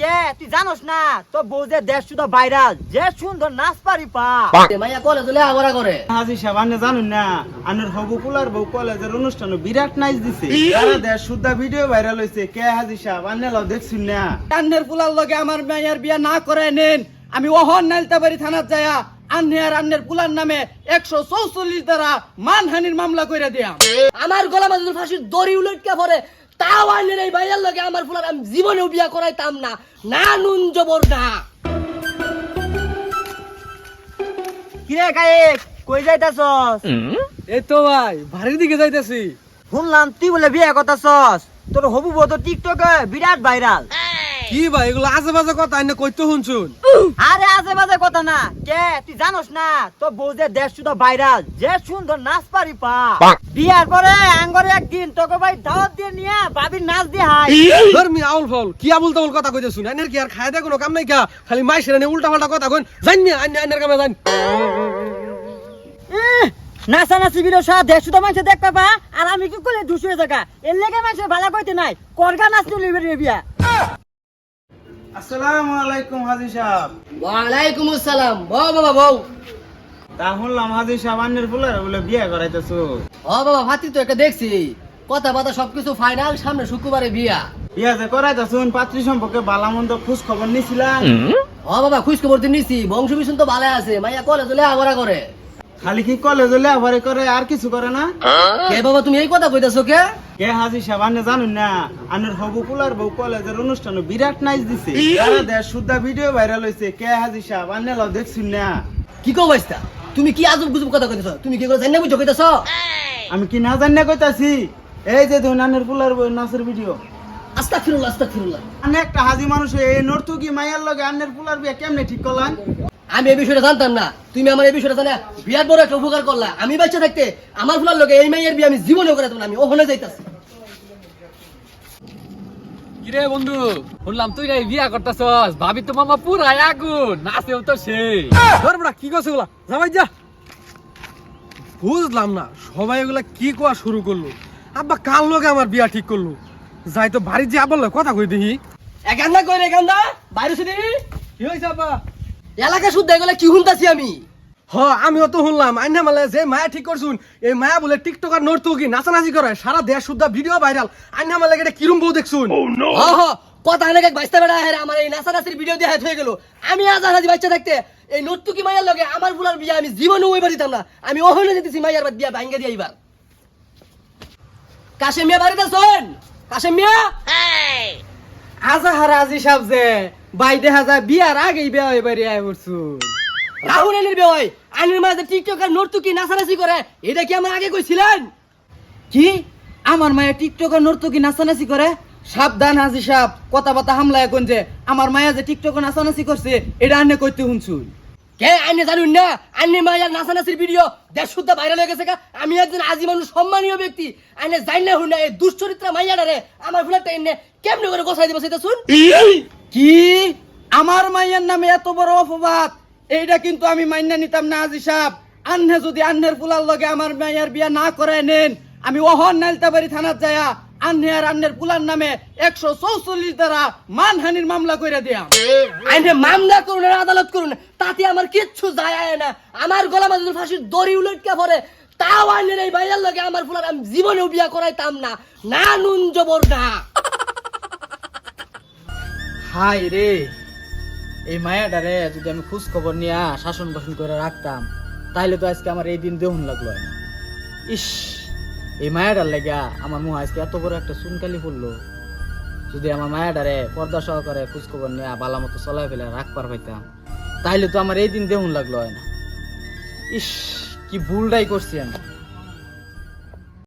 কে তুই জানোস না তো বউ যে দেশ শুধু ভাইরাল যে সুন্দর নাচ পারি পা মাইয়া কলেজ হলে আগরা করে হাজি সাহেব আপনি জানুন না আনের হবু কুলার বউ কলেজের অনুষ্ঠানে বিরাট নাচ দিছে সারা দেশ শুদ্ধা ভিডিও ভাইরাল হইছে কে হাজি সাহেব আপনি লাও দেখছুন না আন্নের পুলার লগে আমার মাইয়ার বিয়া না করে নেন আমি ওহন নাইলতাবাড়ি থানাত যায়া আন্নের পুলার নামে 144 দ্বারা মানহানির মামলা কইরা দিয়াম। আমার গলা মাঝে ফাঁসির দড়ি উলটকে পড়ে তাও আইনের এই ভাইয়ার লগে আমার ফুলার আমি জীবনেও বিয়া করাইতাম না, না নুন জবর না। কিরে গায়েক কই যাইতাছস? এই তো ভাই বাড়ির দিকে যাইতাছি। শুনলাম তুই বলে বিয়ে করতাছস, তোর হবু বউ তো টিকটকে বিরাট ভাইরাল। কি ভাই এগুলো আজে বাজে কথা আইনে কইতে শুনছুন? আরে আজে বাজে কথা না, কে তুই জানোস না তো বউ যে দেশ শুধু ভাইরাল যে সুন্দর নাচ পারি পা বিয়ার পরে আঙ্গরে একদিন তোকে ভাই দাওয়াত দিয়ে নিয়ে বাবির নাচ দিয়ে হাই ধর্মি আউল ফল কি আবুল তাবুল কথা কইতে শুন আইনের কি আর খায় দে কোনো কাম নাই কা খালি মাইশের নে উল্টা পাল্টা কথা কইন জানি আইনের কামে জানি। নাচা নাচি বিরো সারা দেশ শুধু মানুষ দেখ পাবা আর আমি কি করলে দুশো টাকা এর লেগে মানুষের ভালো কইতে নাই করগা নাচ তুলি বিয়া। আসসালামু আলাইকুম হাজি সাহেব। ওয়ালাইকুম আসসালাম। বউ বাবা বউ। তা শুনলাম হাজি সাহেব আনের ফুলার বলে বিয়ে করাইতেছো। ও বাবা ভাতি তো একটা দেখছি কথা বাতা সবকিছু ফাইনাল, সামনে শুক্রবারে বিয়া। বিয়ে যে করাইতেছুন পাত্রী সম্পর্কে বালামন্দ খোঁজ খবর নিছিলাম। ও বাবা খুশ খবর তো নিছি, বংশ বিষ্ণু তো ভালো আছে, মাইয়া কলেজ হলে আগরা করে। খালি কি কলেজ লেখাপড়া করে আর কিছু করে না? কে বাবা তুমি এই কথা কইতাছো কে? কে হাজি সাহেব আপনি জানুন না আনের হবু কুলার বউ কলেজের অনুষ্ঠানে বিরাট নাচ দিছে সারা দেশ শুদ্ধা ভিডিও ভাইরাল হইছে কে হাজি সাহেব আপনি লাও দেখছুন না কি কও বাইস্তা তুমি কি আজব গুজব কথা কইতাছো? তুমি কি করে জানি না বুঝো কইতাছো? আমি কি না জানি না কইতাছি এই যে ধরুন আনের ফুলার বউ নাচের ভিডিও আস্তাগফিরুল্লাহ আস্তাগফিরুল্লাহ। আনে একটা হাজি মানুষ এই নর্তুকি মাইয়ার লগে আনের ফুলার বিয়া কেমনে ঠিক করলেন? আমি এই বিষয়টা জানতাম না, তুমি আমার এই বিষয়টা জানা বিয়ার বড় একটা উপকার করলা। আমি বাচ্চা থাকতে আমার ফুলার লোকে এই মাইয়ের বিয়ে আমি জীবনেও করাতাম না, আমি ওখানে যাইতাছি। কিরে বন্ধু শুনলাম তুই নাই বিয়া করতেছস, ভাবি তো মামা পুরাই আগুন, নাচেও তো সেই। ধরবড়া কি কইছ এগুলা যাবাই যা। বুঝলাম না সবাই এগুলা কি কোয়া শুরু করলো। আব্বা কাল লগে আমার বিয়া ঠিক করলো, যাই তো বাড়ি যে আবার লগে কথা কই দেখি। একান্দা কই রে একান্দা বাইরে শুনি কি হইছে আব্বা? এলাকা শুদ্ধ এগুলা কি শুনতাছি আমি? হ আমিও তো শুনলাম আইনা মালে যে মায়া ঠিক করছুন এই মায়া বলে টিকটকার নর্তকি নাচানাচি করে সারা দেশ শুদ্ধা ভিডিও ভাইরাল। আইনা মালে এটা কিরম বউ দেখছুন? কথা এনে বাইস্তা বেড়া হেরে আমার এই নাচানাচির ভিডিও দিয়ে হয়ে গেল। আমি আজ হাজি বাচ্চা থাকতে এই নর্তুকি মাইয়ার লগে আমার ফুলার বিয়া আমি জীবনে ওই বাড়িতাম না, আমি ওখানে যেতেছি মাইয়ার বাদ বিয়া ভাঙ্গা দিয়ে এইবার। কাশেম মিয়া বাড়িতে শোন, কাশেম মিয়া আজাহার আজি সাহেব যে বাই দেখা যায় বিয়ার আগেই বিয়া হয়ে বাড়ি আয় পড়ছুন। রাহুল এনের বিয়ে হয় আইনের মাঝে টিকটক আর নর্তুকি নাচানাচি করে, এটা কি আমার আগে কইছিলেন? কি আমার মায়া টিকটকার নর্তকি নাচানাচি করে? সাবধান হাজি সাহেব কথা বাতা হামলায় কোন যে আমার মায়া যে টিকটকে নাচানাচি করছে এটা আন্নে কইতে শুনছুন। কে আইনে জানুন না আইনে মাইয়ার নাচানাচির ভিডিও দেশ শুদ্ধ ভাইরাল হয়ে গেছে। আমি একজন আজি মানুষ সম্মানীয় ব্যক্তি, আইনে জানি না হুন না এই দুশ্চরিত্রা মাইয়াডারে আমার ফুলারটা এনে কেমনে করে গোছাই দিব সেটা শুন। কি আমার মাইয়ার নামে এত বড় অপবাদ? এইটা কিন্তু আমি মাইনা নিতাম না হাজি সাহেব। আন্নে যদি আন্নের ফুলার লগে আমার মাইয়ার বিয়া না করায় নেন আমি ওহন নাইলতাবাড়ি থানাত যায়া আন্নের পুলার নামে 144 দ্বারা মানহানির মামলা কইরা দিয়াম। আইনে মামলা করুন আর আদালত করুন তাতে আমার কিচ্ছু যায় আয় না। আমার গলা মাঝে ফাঁসির দড়ি উলটকে পড়ে তাও আইনের এই ভাইয়ার লগে আমার ফুলার আমি জীবনেও বিয়া করাইতাম না, না নুন জবর না। হাই রে এই মায়াটারে যদি আমি খোঁজ খবর নিয়ে শাসন বাসন করে রাখতাম তাহলে তো আজকে আমার এই দিন দেহুন লাগলো না। ইস এই মায়াটার লেগা আমার মুখ আজকে এত বড় একটা চুনকালি পড়লো। যদি আমার মায়াটারে পর্দা সহকারে খোঁজ খবর নিয়ে বালা মতো চলাই ফেলে রাখবার পাইতাম তাহলে তো আমার এই দিন দেহুন লাগলো না। ইস কি ভুলটাই করছি আমি।